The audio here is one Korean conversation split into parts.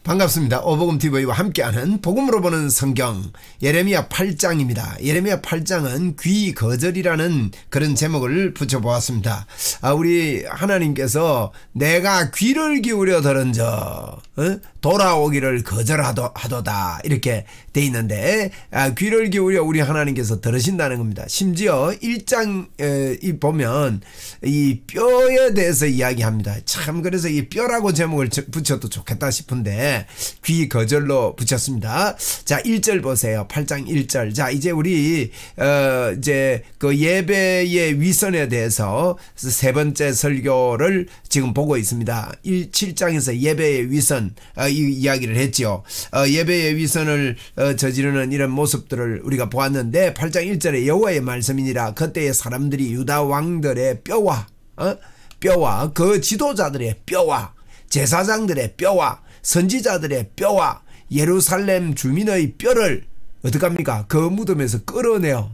반갑습니다. 오복음TV와 함께하는 복음으로 보는 성경 예레미야 8장입니다. 예레미야 8장은 귀거절이라는 그런 제목을 붙여보았습니다. 우리 하나님께서 내가 귀를 기울여 들은저 돌아오기를 거절하도다 이렇게 돼 있는데 귀를 기울여 우리 하나님께서 들으신다는 겁니다. 심지어 1장 보면 이 뼈에 대해서 이야기합니다. 참 그래서 이 뼈라고 제목을 붙여도 좋겠다 싶은데 귀 거절로 붙였습니다. 자, 1절 보세요. 8장 1절. 자, 이제 우리 이제 그 예배의 위선에 대해서 세 번째 설교를 지금 보고 있습니다. 7장에서 예배의 위선 이 이야기를 했죠. 예배의 위선을 저지르는 이런 모습들을 우리가 보았는데 8장 1절에 여호와의 말씀이니라 그때의 사람들이 유다 왕들의 뼈와 그 지도자들의 뼈와 제사장들의 뼈와 선지자들의 뼈와 예루살렘 주민의 뼈를 어떡합니까? 그 무덤에서 끌어내어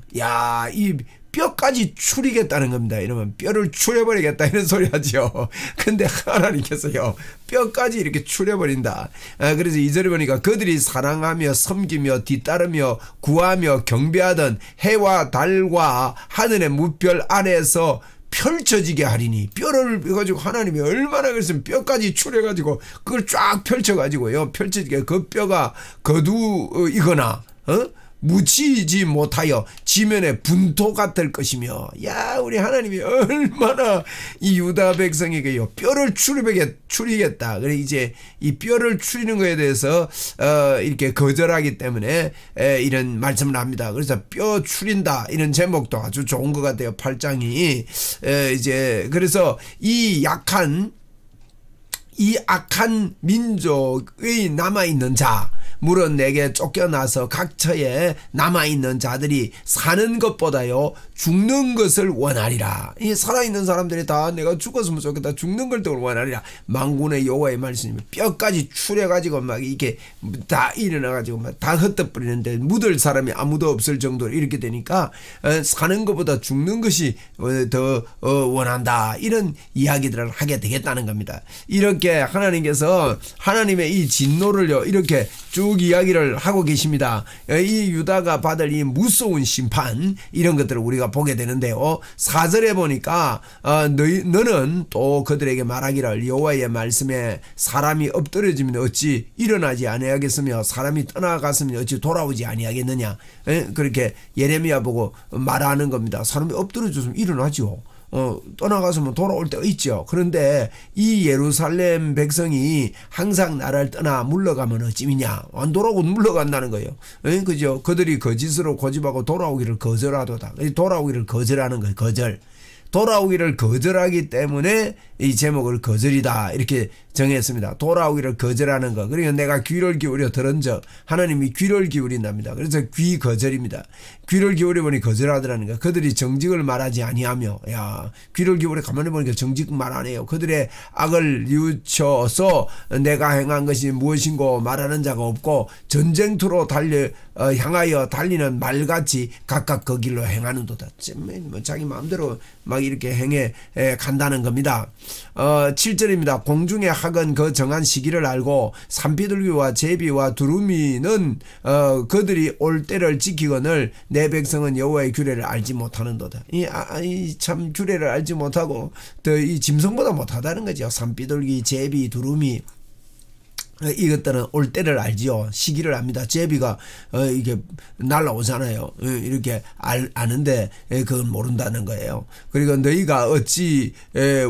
이 뼈까지 추리겠다는 겁니다. 이러면 뼈를 추려버리겠다 이런 소리 하죠. 근데 하나님께서요 뼈까지 이렇게 추려버린다. 그래서 2절에 보니까 그들이 사랑하며 섬기며 뒤따르며 구하며 경배하던 해와 달과 하늘의 무별 아래에서 펼쳐지게 하리니 뼈를 가지고 하나님이 얼마나 그랬으면 뼈까지 추려가지고 그걸 쫙 펼쳐가지고요 펼쳐지게 그 뼈가 거두이거나 묻히지 못하여 지면에 분토가 될 것이며 우리 하나님이 얼마나 이 유다 백성에게요 뼈를 추리겠다. 그래 이제 이 뼈를 추리는 것에 대해서 이렇게 거절하기 때문에 이런 말씀을 합니다. 그래서 뼈 추린다 이런 제목도 아주 좋은 것 같아요. 8장이 이제 그래서 이 악한 민족의 남아있는 자 물은 내게 쫓겨나서 각처에 남아있는 자들이 사는 것보다요 죽는 것을 원하리라. 이 살아있는 사람들이 다 내가 죽었으면 좋겠다 죽는 걸 더 원하리라. 만군의 여호와의 말씀이 뼈까지 추려가지고 막 이게 다 일어나가지고 막 다 흩어버리는데 묻을 사람이 아무도 없을 정도로 이렇게 되니까 사는 것보다 죽는 것이 더 원한다 이런 이야기들을 하게 되겠다는 겁니다. 이렇게 하나님께서 하나님의 이 진노를요 이렇게 쭉 이야기를 하고 계십니다. 이 유다가 받을 이 무서운 심판 이런 것들을 우리가 보게 되는데요. 4절에 보니까 너는 또 그들에게 말하기를 여호와의 말씀에 사람이 엎드려지면 어찌 일어나지 아니하겠으며 사람이 떠나갔으면 어찌 돌아오지 아니하겠느냐. 그렇게 예레미야 보고 말하는 겁니다. 사람이 엎드려졌으면 일어나죠. 떠나가서면 돌아올 때가 있죠. 그런데 이 예루살렘 백성이 항상 나라를 떠나 물러가면 어찌미냐. 안 돌아오고 물러간다는 거예요. 그죠? 그들이 거짓으로 고집하고 돌아오기를 거절하도다. 돌아오기를 거절하는 거예요. 거절. 돌아오기를 거절하기 때문에 이 제목을 거절이다 이렇게 정했습니다. 돌아오기를 거절하는 거. 그러니까 내가 귀를 기울여 들은즉 하나님이 귀를 기울인답니다. 그래서 귀 거절입니다. 귀를 기울여 보니 거절하더라는 거. 그들이 정직을 말하지 아니하며 귀를 기울여 가만히 보니까 정직 말 안 해요. 그들의 악을 뉘우쳐서 내가 행한 것이 무엇인고 말하는 자가 없고 전쟁터로 향하여 달리는 말같이 각각 그 길로 행하는도다. 자기 마음대로 막 이렇게 행해 간다는 겁니다. 7절입니다. 공중의 학은 그 정한 시기를 알고 산비둘기와 제비와 두루미는 그들이 올 때를 지키거늘 내 백성은 여호와의 규례를 알지 못하는도다. 참 규례를 알지 못하고 더 이 짐승보다 못하다는 거죠. 산비둘기, 제비, 두루미 이것들은 올 때를 알지요. 시기를 압니다. 제비가 이게 날아오잖아요. 이렇게 아는데 그건 모른다는 거예요. 그리고 너희가 어찌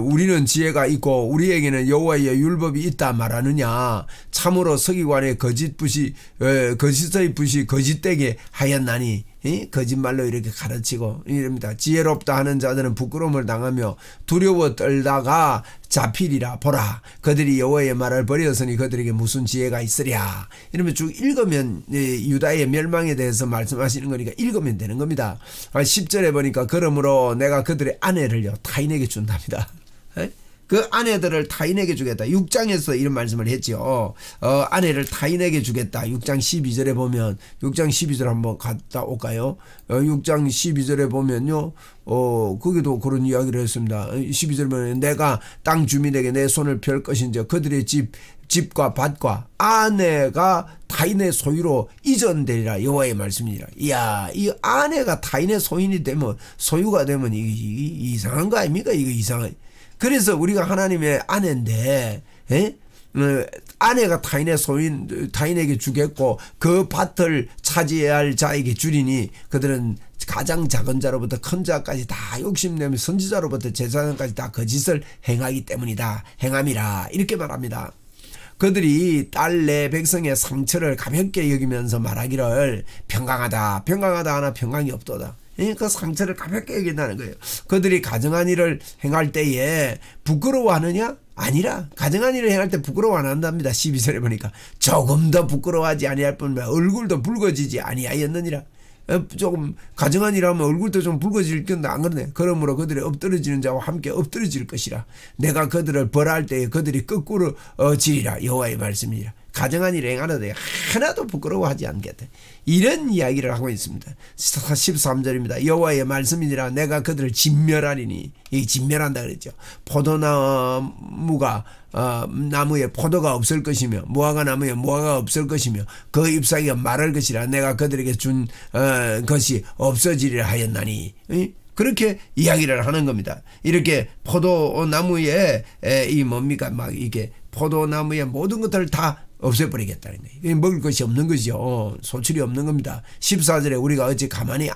우리는 지혜가 있고 우리에게는 여호와의 율법이 있다 말하느냐. 참으로 서기관의 거짓의 붓이 거짓되게 하였나니 거짓말로 이렇게 가르치고 이럽니다. 지혜롭다 하는 자들은 부끄러움을 당하며 두려워 떨다가 잡히리라. 보라 그들이 여호와의 말을 버렸으니 그들에게 무슨 지혜가 있으랴. 이러면 쭉 읽으면 유다의 멸망에 대해서 말씀하시는 거니까 읽으면 되는 겁니다. 10절에 보니까 그러므로 내가 그들의 아내를요 타인에게 준답니다. 그 아내들을 타인에게 주겠다. 6장에서 이런 말씀을 했죠. 아내를 타인에게 주겠다. 6장 12절에 보면 6장 12절 한번 갔다 올까요? 6장 12절에 보면요. 거기도 그런 이야기를 했습니다. 12절에 보면 내가 땅 주민에게 내 손을 펼 것인지 그들의 집 집과 밭과 아내가 타인의 소유로 이전되리라 여호와의 말씀이니라. 이야, 이 아내가 타인의 소유가 되면 이게 이상한 거 아닙니까? 이거 이상해. 그래서 우리가 하나님의 아내인데, 아내가 타인에게 주겠고 그 밭을 차지해야 할 자에게 주리니 그들은 가장 작은 자로부터 큰 자까지 다 욕심내며 선지자로부터 제사장까지 다 거짓을 행하기 때문이다. 행함이라. 이렇게 말합니다. 그들이 딸 내 백성의 상처를 가볍게 여기면서 말하기를 평강하다 하나 평강이 없도다. 그 상처를 가볍게 여긴다는 거예요. 그들이 가정한 일을 행할 때에 부끄러워하느냐? 아니라 가정한 일을 행할 때 부끄러워 안 한답니다. 12절에 보니까 조금 더 부끄러워하지 아니할 뿐만 얼굴도 붉어지지 아니하였느니라. 조금 가정한 일하면 얼굴도 좀 붉어질 건데 안 그러네. 그러므로 그들이 엎드러지는 자와 함께 엎드러질 것이라. 내가 그들을 벌할 때에 그들이 거꾸로 지리라. 여호와의 말씀이라. 가정한 일을 행하는데 하나도 부끄러워하지 않겠다. 이런 이야기를 하고 있습니다. 13절입니다. 여호와의 말씀이니라. 내가 그들을 진멸하리니. 이 진멸한다 그랬죠. 포도나무가 나무에 포도가 없을 것이며 무화과 나무에 무화과가 없을 것이며 그 잎사귀가 마를 것이라. 내가 그들에게 준 것이 없어지리라 하였나니. 그렇게 이야기를 하는 겁니다. 이렇게 포도나무에 이 뭡니까 막 이게 포도나무의 모든 것들을 다 없애버리겠다는 거예요. 먹을 것이 없는 거죠. 소출이 없는 겁니다. 14절에 우리가 어찌 가만히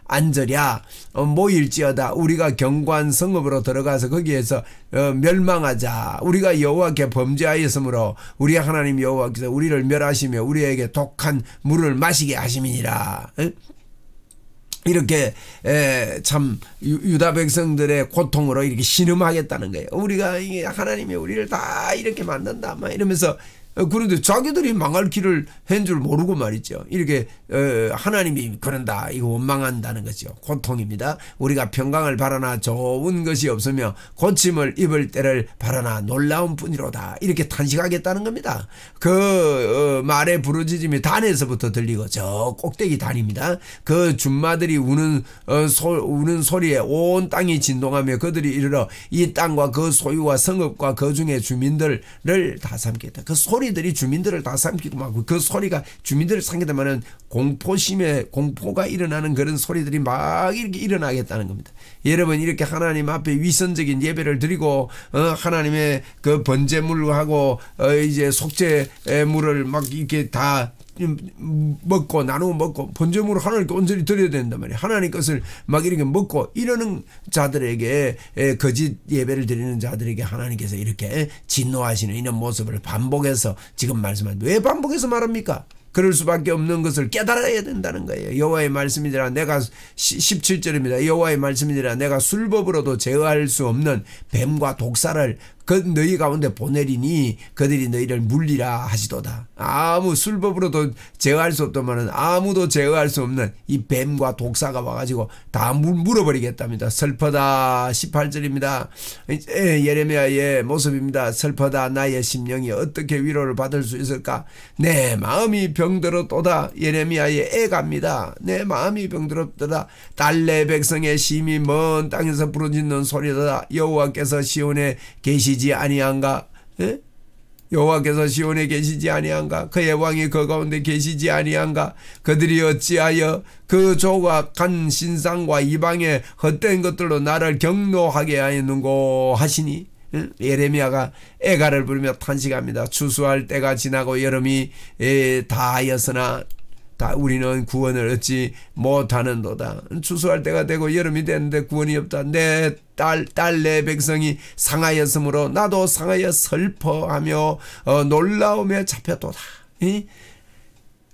앉으랴. 모일지어다. 우리가 견고한 성읍으로 들어가서 거기에서 멸망하자. 우리가 여호와께 범죄하였으므로 우리 하나님 여호와께서 우리를 멸하시며 우리에게 독한 물을 마시게 하심이니라. 이렇게 참 유다 백성들의 고통으로 이렇게 신음하겠다는 거예요. 우리가 하나님이 우리를 다 이렇게 만든다 막 이러면서 그런데 자기들이 망할 길을 한 줄 모르고 말이죠. 이렇게 하나님이 그런다. 이거 원망한다는 거죠. 고통입니다. 우리가 평강을 바라나 좋은 것이 없으며 고침을 입을 때를 바라나 놀라운 뿐이로다. 이렇게 탄식하겠다는 겁니다. 그 말의 부르짖음이 단에서부터 들리고 저 꼭대기 단입니다. 그 준마들이 우는 소리에 온 땅이 진동하며 그들이 이르러 이 땅과 그 소유와 성읍과 그 중에 주민들을 다 삼겠다. 그 소리들이 주민들을 다 삼키고 막 그 소리가 주민들을 삼키다마는 공포가 일어나는 그런 소리들이 막 이렇게 일어나겠다는 겁니다. 여러분 이렇게 하나님 앞에 위선적인 예배를 드리고 하나님의 그 번제물하고 이제 속죄물을 막 이렇게 다 먹고 나누어 먹고 번제물을 하나님께 온전히 드려야 된단 말이에요. 하나님 것을 막 이렇게 먹고 이러는 자들에게 거짓 예배를 드리는 자들에게 하나님께서 이렇게 진노하시는 이런 모습을 반복해서 지금 말씀합니다. 왜 반복해서 말합니까? 그럴 수밖에 없는 것을 깨달아야 된다는 거예요. 여호와의 말씀이니라. 내가 17절입니다. 여호와의 말씀이니라. 내가 술법으로도 제어할 수 없는 뱀과 독사를 너희 가운데 보내리니 그들이 너희를 물리라 하시도다. 아무 술법으로도 제어할 수 없다면 아무도 제어할 수 없는 이 뱀과 독사가 와가지고 다 물어버리겠답니다. 슬퍼다. 18절입니다. 예레미야의 모습입니다. 슬퍼다. 나의 심령이 어떻게 위로를 받을 수 있을까? 내 마음이 병들었도다. 예레미야의 애갑니다. 내 마음이 병들었도다. 딸 내 백성의 심히 먼 땅에서 부르짖는 소리도다. 여호와께서 시온에 계시지 아니한가? 여호와께서 시온에 계시지 아니한가? 그의 왕이 그 가운데 계시지 아니한가? 그들이 어찌하여 그 조각한 신상과 이방의 헛된 것들로 나를 경노하게 하였는고 하시니? 예레미야가 애가를 부르며 탄식합니다. 추수할 때가 지나고 여름이 다 하였으나 우리는 구원을 얻지 못하는도다. 추수할 때가 되고 여름이 됐는데 구원이 없다. 내 딸 내 백성이 상하였으므로 나도 상하여 슬퍼하며 놀라움에 잡혔도다.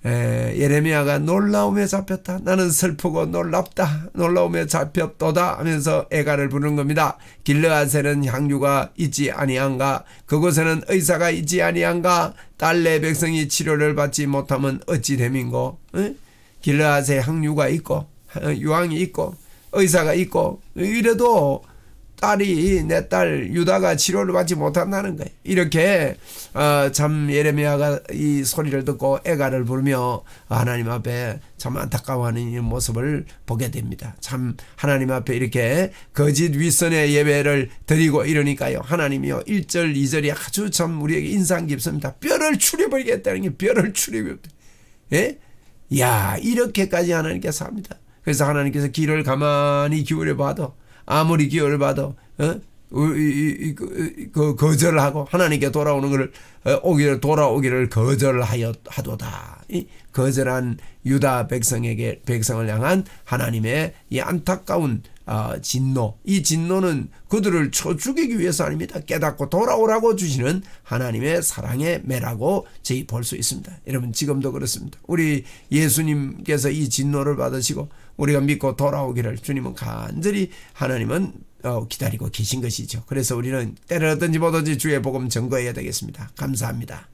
예레미야가 놀라움에 잡혔다. 나는 슬프고 놀랍다. 놀라움에 잡혔도다 하면서 애가를 부르는 겁니다. 길르앗에는 향유가 있지 아니한가? 그곳에는 의사가 있지 아니한가? 딸 내 백성이 치료를 받지 못하면 어찌 됨인고? 길르앗에 향유가 있고 유황이 있고 의사가 있고 이래도 내 딸 유다가 치료를 받지 못한다는 거예요. 이렇게 참 예레미야가 이 소리를 듣고 애가를 부르며 하나님 앞에 참 안타까워하는 이 모습을 보게 됩니다. 참 하나님 앞에 이렇게 거짓 윗선의 예배를 드리고 이러니까요. 하나님이요 1절 2절이 아주 참 우리에게 인상 깊습니다. 뼈를 추려버리겠다는 게 뼈를 추려버리겠다. 예? 야, 이렇게까지 하나님께서 합니다. 그래서 하나님께서 귀를 가만히 기울여 봐도 아무리 기회를 봐도 거절하고 하나님께 돌아오는 것을 돌아오기를 거절하도다. 이 거절한 유다 백성을 향한 하나님의 이 안타까운 진노, 이 진노는 그들을 쳐 죽이기 위해서 아닙니다. 깨닫고 돌아오라고 주시는 하나님의 사랑의 매라고 저희 볼 수 있습니다. 여러분 지금도 그렇습니다. 우리 예수님께서 이 진노를 받으시고 우리가 믿고 돌아오기를 주님은 간절히 하나님은 기다리고 계신 것이죠. 그래서 우리는 때를 얻든지 못 얻든지 주의 복음 증거해야 되겠습니다. 감사합니다.